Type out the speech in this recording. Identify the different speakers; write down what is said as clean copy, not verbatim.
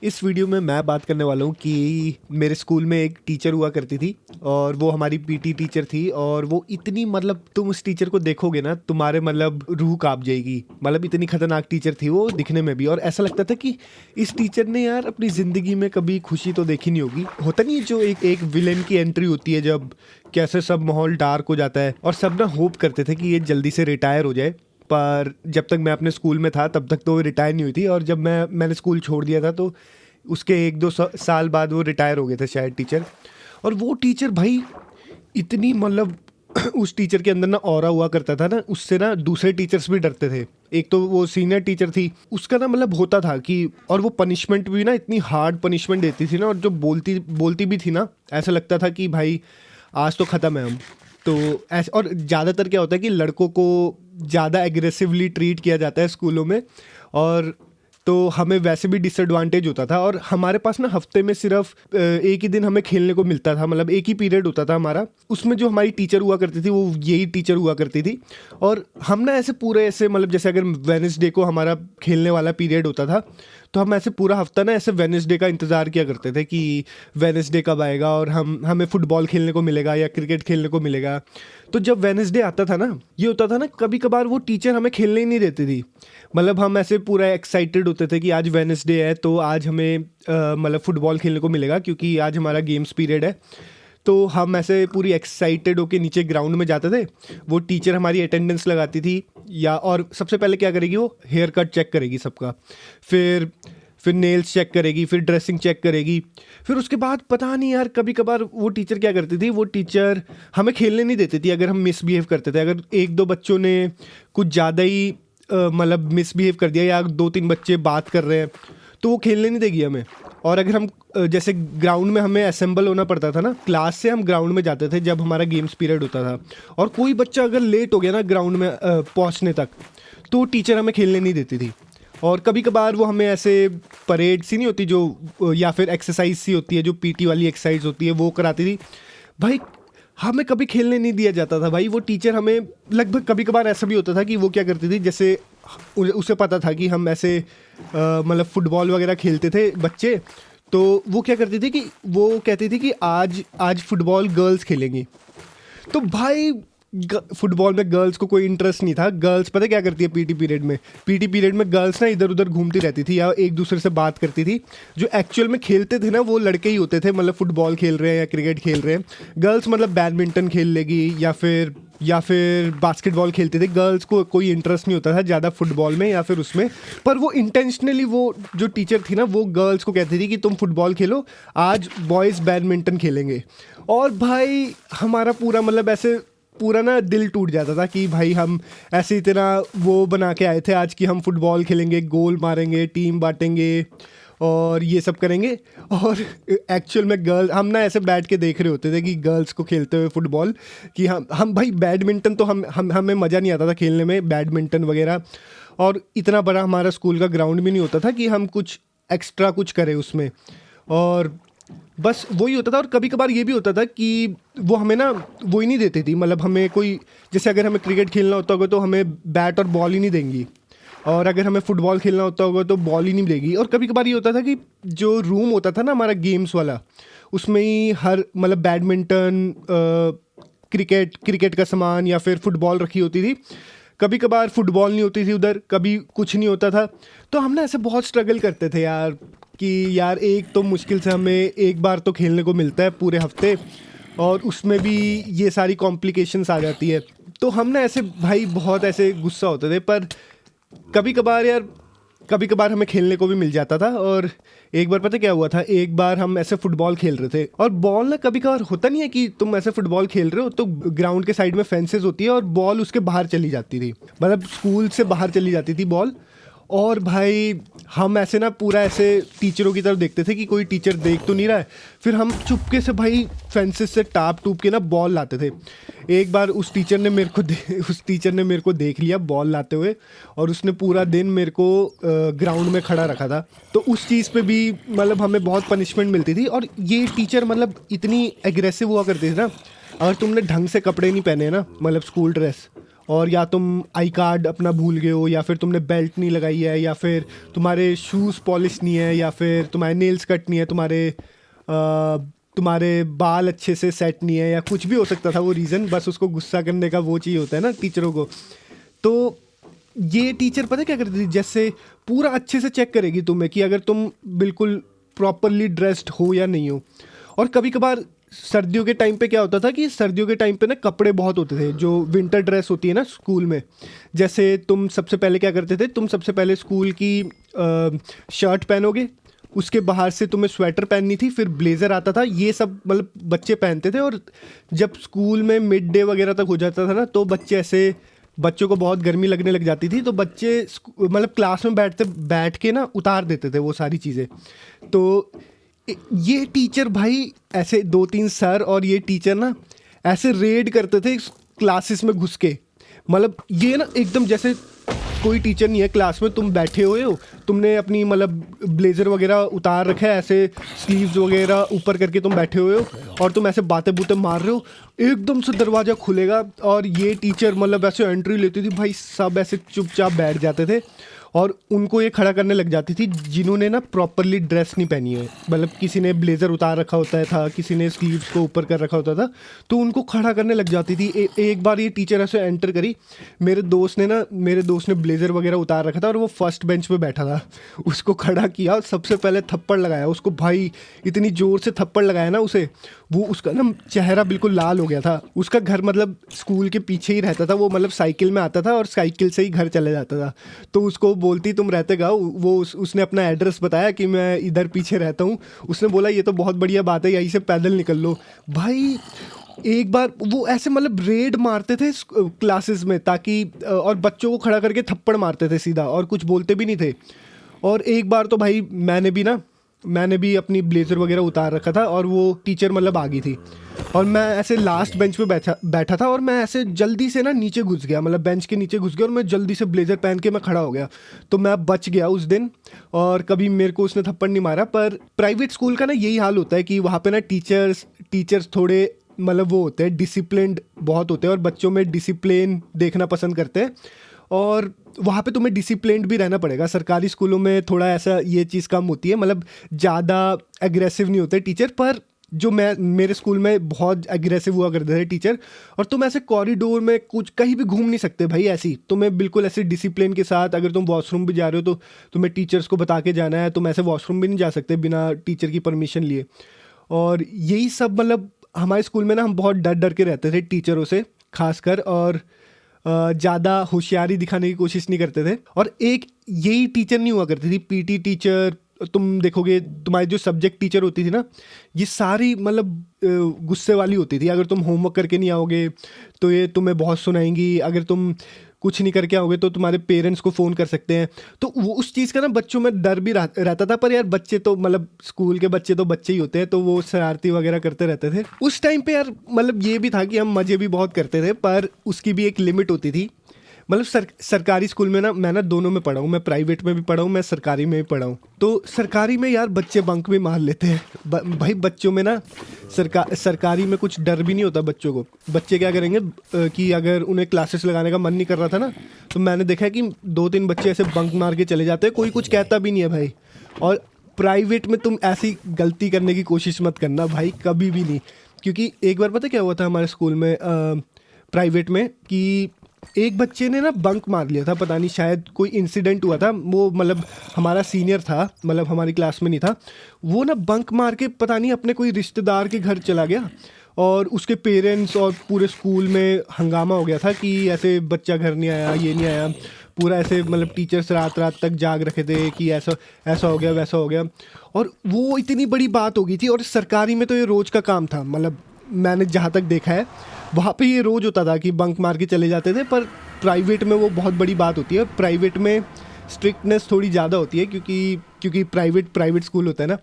Speaker 1: इस वीडियो में मैं बात करने वाला हूँ कि मेरे स्कूल में एक टीचर हुआ करती थी और वो हमारी पीटी टीचर थी और वो इतनी मतलब तुम उस टीचर को देखोगे ना तुम्हारे मतलब रूह कांप जाएगी। मतलब इतनी खतरनाक टीचर थी वो दिखने में भी, और ऐसा लगता था कि इस टीचर ने यार अपनी ज़िंदगी में कभी खुशी तो देखी नहीं होगी। होता नहीं है जो एक विलेन की एंट्री होती है जब कैसे सब माहौल डार्क हो जाता है और सब ना होप करते थे कि ये जल्दी से रिटायर हो जाए। पर जब तक मैं अपने स्कूल में था तब तक तो वो रिटायर नहीं हुई थी, और जब मैंने स्कूल छोड़ दिया था तो उसके एक दो साल बाद वो रिटायर हो गए थे शायद टीचर। और वो टीचर भाई इतनी मतलब उस टीचर के अंदर ना ऑरा हुआ करता था ना, उससे ना दूसरे टीचर्स भी डरते थे। एक तो वो सीनियर टीचर थी, उसका ना मतलब होता था कि, और वो पनिशमेंट भी ना इतनी हार्ड पनिशमेंट देती थी ना, और जो बोलती बोलती भी थी ना ऐसा लगता था कि भाई आज तो ख़त्म है हम। तो ऐसे, और ज़्यादातर क्या होता है कि लड़कों को ज़्यादा एग्रेसिवली ट्रीट किया जाता है स्कूलों में, और तो हमें वैसे भी डिसएडवांटेज होता था। और हमारे पास ना हफ्ते में सिर्फ एक ही दिन हमें खेलने को मिलता था, मतलब एक ही पीरियड होता था हमारा। उसमें जो हमारी टीचर हुआ करती थी वो यही टीचर हुआ करती थी। और हम ना ऐसे पूरे ऐसे मतलब जैसे अगर वेडनेसडे को हमारा खेलने वाला पीरियड होता था तो हम ऐसे पूरा हफ्ता ना ऐसे वेडनेसडे का इंतज़ार किया करते थे कि वेडनेसडे कब आएगा और हमें फुटबॉल खेलने को मिलेगा या क्रिकेट खेलने को मिलेगा। तो जब वेडनेसडे आता था ना, ये होता था ना कभी कभार वो टीचर हमें खेलने ही नहीं देती थी। मतलब हम ऐसे पूरा एक्साइटेड होते थे कि आज वेडनेसडे है तो आज हमें मतलब फुटबॉल खेलने को मिलेगा क्योंकि आज हमारा गेम्स पीरियड है। तो हम ऐसे पूरी एक्साइटेड होके नीचे ग्राउंड में जाते थे। वो टीचर हमारी अटेंडेंस लगाती थी, या और सबसे पहले क्या करेगी वो हेयर कट चेक करेगी सबका, फिर नेल्स चेक करेगी, फिर ड्रेसिंग चेक करेगी। फिर उसके बाद पता नहीं यार कभी कभार वो टीचर क्या करती थी, वो टीचर हमें खेलने नहीं देती थी अगर हम मिसबिहेव करते थे। अगर एक दो बच्चों ने कुछ ज़्यादा ही मतलब मिसबिहेव कर दिया या दो तीन बच्चे बात कर रहे हैं तो वो खेलने नहीं देगी हमें। और अगर हम जैसे ग्राउंड में हमें असेंबल होना पड़ता था ना, क्लास से हम ग्राउंड में जाते थे जब हमारा गेम्स पीरियड होता था, और कोई बच्चा अगर लेट हो गया ना ग्राउंड में पहुंचने तक तो टीचर हमें खेलने नहीं देती थी। और कभी कभार वो हमें ऐसे परेड सी नहीं होती जो या फिर एक्सरसाइज सी होती है जो पीटी वाली एक्सरसाइज होती है वो कराती थी। भाई हमें कभी खेलने नहीं दिया जाता था भाई। वो टीचर हमें लगभग कभी कभार ऐसा भी होता था कि वो क्या करती थी, जैसे उसे पता था कि हम ऐसे मतलब फुटबॉल वगैरह खेलते थे बच्चे, तो वो क्या करती थी कि वो कहती थी कि आज आज फुटबॉल गर्ल्स खेलेंगी। तो भाई फुटबॉल में गर्ल्स को कोई इंटरेस्ट नहीं था। गर्ल्स पता क्या करती है पीटी पीरियड में गर्ल्स ना इधर उधर घूमती रहती थी या एक दूसरे से बात करती थी। जो एक्चुअल में खेलते थे ना वो लड़के ही होते थे, मतलब फुटबॉल खेल रहे हैं या क्रिकेट खेल रहे हैं। गर्ल्स मतलब बैडमिंटन खेल लेगी या फिर बास्केटबॉल खेलते थे। गर्ल्स को कोई इंटरेस्ट नहीं होता था ज़्यादा फुटबॉल में या फिर उसमें। पर वो इंटेंशनली वो जो टीचर थी ना वो गर्ल्स को कहती थी कि तुम फुटबॉल खेलो, आज बॉयज़ बैडमिंटन खेलेंगे। और भाई हमारा पूरा मतलब ऐसे पूरा ना दिल टूट जाता था कि भाई हम ऐसे इतना वो बना के आए थे आज कि हम फुटबॉल खेलेंगे, गोल मारेंगे, टीम बांटेंगे और ये सब करेंगे। और एक्चुअल में गर्ल हम ना ऐसे बैठ के देख रहे होते थे कि गर्ल्स को खेलते हुए फुटबॉल, कि हम भाई बैडमिंटन तो हमें मज़ा नहीं आता था खेलने में बैडमिंटन वगैरह। और इतना बड़ा हमारा स्कूल का ग्राउंड भी नहीं होता था कि हम कुछ एक्स्ट्रा कुछ करें उसमें। और बस वही होता था। और कभी कभार ये भी होता था कि वो हमें ना वो ही नहीं देती थी, मतलब हमें कोई जैसे अगर हमें क्रिकेट खेलना होता होगा तो हमें बैट और बॉल ही नहीं देंगी, और अगर हमें फुटबॉल खेलना होता होगा तो बॉल ही नहीं देगी। और कभी कभार ये होता था कि जो रूम होता था ना हमारा गेम्स वाला, उसमें ही हर मतलब बैडमिंटन क्रिकेट का सामान या फिर फुटबॉल रखी होती थी। कभी कभार फुटबॉल नहीं होती थी उधर, कभी कुछ नहीं होता था। तो हम ना ऐसे बहुत स्ट्रगल करते थे यार कि यार एक तो मुश्किल से हमें एक बार तो खेलने को मिलता है पूरे हफ्ते, और उसमें भी ये सारी कॉम्प्लिकेशंस आ जाती है। तो हम ना ऐसे भाई बहुत ऐसे गुस्सा होते थे। पर कभी कभार हमें खेलने को भी मिल जाता था। और एक बार पता क्या हुआ था, एक बार हम ऐसे फुटबॉल खेल रहे थे और बॉल ना कभी कभार होता नहीं है कि तुम ऐसे फुटबॉल खेल रहे हो तो ग्राउंड के साइड में फेंसेस होती है और बॉल उसके बाहर चली जाती थी, मतलब स्कूल से बाहर चली जाती थी बॉल। और भाई हम ऐसे ना पूरा ऐसे टीचरों की तरफ देखते थे कि कोई टीचर देख तो नहीं रहा है। फिर हम चुपके से भाई फेंसेस से टाप टूप के ना बॉल लाते थे। एक बार उस टीचर ने मेरे को देख लिया बॉल लाते हुए, और उसने पूरा दिन मेरे को ग्राउंड में खड़ा रखा था। तो उस चीज़ पे भी मतलब हमें बहुत पनिशमेंट मिलती थी। और ये टीचर मतलब इतनी एग्रेसिव हुआ करती थी ना, अगर तुमने ढंग से कपड़े नहीं पहने ना, मतलब स्कूल ड्रेस, और या तुम आई कार्ड अपना भूल गए हो, या फिर तुमने बेल्ट नहीं लगाई है, या फिर तुम्हारे शूज़ पॉलिश नहीं है, या फिर तुम्हारे नेल्स कट नहीं है, तुम्हारे बाल अच्छे से सेट नहीं है, या कुछ भी हो सकता था वो रीज़न, बस उसको गुस्सा करने का वो चाहिए होता है ना टीचरों को। तो ये टीचर पता है क्या करती थी, जैसे पूरा अच्छे से चेक करेगी तुम्हें कि अगर तुम बिल्कुल प्रॉपरली ड्रेस्ड हो या नहीं हो। और कभी कभार सर्दियों के टाइम पे क्या होता था कि सर्दियों के टाइम पे ना कपड़े बहुत होते थे, जो विंटर ड्रेस होती है ना स्कूल में। जैसे तुम सबसे पहले क्या करते थे, तुम सबसे पहले स्कूल की शर्ट पहनोगे, उसके बाहर से तुम्हें स्वेटर पहननी थी, फिर ब्लेज़र आता था, ये सब मतलब बच्चे पहनते थे। और जब स्कूल में मिड डे वगैरह तक हो जाता था ना, तो बच्चों को बहुत गर्मी लगने लग जाती थी, तो बच्चे मतलब क्लास में बैठ के ना उतार देते थे वो सारी चीज़ें। तो ये टीचर भाई ऐसे 2-3 सर और ये टीचर ना ऐसे रेड करते थे क्लासेस में घुस के। मतलब ये ना एकदम जैसे कोई टीचर नहीं है क्लास में, तुम बैठे हुए हो, तुमने अपनी मतलब ब्लेज़र वगैरह उतार रखा है, ऐसे स्लीव्स वगैरह ऊपर करके तुम बैठे हुए हो, और तुम ऐसे बातें बूतें मार रहे हो, एकदम से दरवाज़ा खुलेगा और ये टीचर मतलब ऐसे एंट्री लेती थी भाई, सब ऐसे चुपचाप बैठ जाते थे। और उनको ये खड़ा करने लग जाती थी जिन्होंने ना प्रॉपरली ड्रेस नहीं पहनी है। मतलब किसी ने ब्लेज़र उतार रखा होता था, किसी ने स्लीव्स को ऊपर कर रखा होता था, तो उनको खड़ा करने लग जाती थी। एक बार ये टीचर ऐसे एंटर करी, मेरे दोस्त ने ब्लेज़र वगैरह उतार रखा था और वो फर्स्ट बेंच पे बैठा था, उसको खड़ा किया, सबसे पहले थप्पड़ लगाया उसको भाई, इतनी ज़ोर से थप्पड़ लगाया ना उसे, वो उसका ना चेहरा बिल्कुल लाल हो गया था। उसका घर मतलब स्कूल के पीछे ही रहता था, वो मतलब साइकिल में आता था और साइकिल से ही घर चले जाता था। तो उसको बोलती तुम रहते गाँव, उसने अपना एड्रेस बताया कि मैं इधर पीछे रहता हूँ। उसने बोला ये तो बहुत बढ़िया बात है, यहीं से पैदल निकल लो भाई। एक बार वो ऐसे मतलब रेड मारते थे क्लासेस में, ताकि और बच्चों को खड़ा करके थप्पड़ मारते थे सीधा, और कुछ बोलते भी नहीं थे। और एक बार तो भाई मैंने भी अपनी ब्लेज़र वगैरह उतार रखा था, और वो टीचर मतलब आ गई थी, और मैं ऐसे लास्ट बेंच पे बैठा था, और मैं ऐसे जल्दी से ना नीचे घुस गया, मतलब बेंच के नीचे घुस गया, और मैं जल्दी से ब्लेज़र पहन के मैं खड़ा हो गया। तो मैं बच गया उस दिन, और कभी मेरे को उसने थप्पड़ नहीं मारा। पर प्राइवेट स्कूल का ना यही हाल होता है कि वहाँ पे ना टीचर्स थोड़े मतलब वो होते हैं, डिसिप्लिन्ड बहुत होते हैं, और बच्चों में डिसिप्लिन देखना पसंद करते हैं, और वहाँ पे तुम्हें डिसिप्लिन्ड भी रहना पड़ेगा। सरकारी स्कूलों में थोड़ा ऐसा ये चीज़ कम होती है, मतलब ज़्यादा एग्रेसिव नहीं होते टीचर। पर जो मेरे स्कूल में बहुत एग्रेसिव हुआ करते थे टीचर, और तुम ऐसे कॉरिडोर में कुछ कहीं भी घूम नहीं सकते भाई। ऐसी तुम्हें बिल्कुल ऐसे डिसिप्लिन के साथ, अगर तुम वॉशरूम भी जा रहे हो तो तुम्हें टीचर्स को बता के जाना है, तुम ऐसे वॉशरूम भी नहीं जा सकते बिना टीचर की परमिशन लिए। और यही सब मतलब हमारे स्कूल में ना हम बहुत डर डर के रहते थे टीचरों से खासकर, और ज़्यादा होशियारी दिखाने की कोशिश नहीं करते थे। और एक यही टीचर नहीं हुआ करती थी, पीटी टीचर। तुम देखोगे तुम्हारी जो सब्जेक्ट टीचर होती थी ना, ये सारी मतलब गुस्से वाली होती थी। अगर तुम होमवर्क करके नहीं आओगे तो ये तुम्हें बहुत सुनाएंगी, अगर तुम कुछ नहीं करके आओगे तो तुम्हारे पेरेंट्स को फ़ोन कर सकते हैं। तो वो उस चीज़ का ना बच्चों में डर भी रहता था। पर यार बच्चे तो मतलब स्कूल के बच्चे तो बच्चे ही होते हैं, तो वो शरारती वगैरह करते रहते थे उस टाइम पे यार। मतलब ये भी था कि हम मज़े भी बहुत करते थे, पर उसकी भी एक लिमिट होती थी। मतलब सरकारी स्कूल में ना मैं ना दोनों में पढ़ा हूँ, मैं प्राइवेट में भी पढ़ा हूँ, मैं सरकारी में भी पढ़ा हूँ। तो सरकारी में यार बच्चे बंक भी मार लेते हैं भाई। बच्चों में ना सरकारी में कुछ डर भी नहीं होता बच्चों को। बच्चे क्या करेंगे कि अगर उन्हें क्लासेस लगाने का मन नहीं कर रहा था ना, तो मैंने देखा है कि 2-3 बच्चे ऐसे बंक मार के चले जाते हैं, कोई कुछ कहता भी नहीं है भाई। और प्राइवेट में तुम ऐसी गलती करने की कोशिश मत करना भाई, कभी भी नहीं। क्योंकि एक बार पता क्या हुआ था हमारे स्कूल में प्राइवेट में, कि एक बच्चे ने ना बंक मार लिया था, पता नहीं शायद कोई इंसिडेंट हुआ था। वो मतलब हमारा सीनियर था, मतलब हमारी क्लास में नहीं था। वो ना बंक मार के पता नहीं अपने कोई रिश्तेदार के घर चला गया, और उसके पेरेंट्स और पूरे स्कूल में हंगामा हो गया था कि ऐसे बच्चा घर नहीं आया, ये नहीं आया। पूरा ऐसे मतलब टीचर्स रात रात तक जाग रखे थे कि ऐसा हो गया, वैसा हो गया। और वो इतनी बड़ी बात हो गई थी। और सरकारी में तो ये रोज़ का काम था, मतलब मैंने जहाँ तक देखा है वहाँ पे ये रोज़ होता था कि बंक मार के चले जाते थे। पर प्राइवेट में वो बहुत बड़ी बात होती है। प्राइवेट में स्ट्रिक्टनेस थोड़ी ज़्यादा होती है, क्योंकि प्राइवेट स्कूल होता है ना।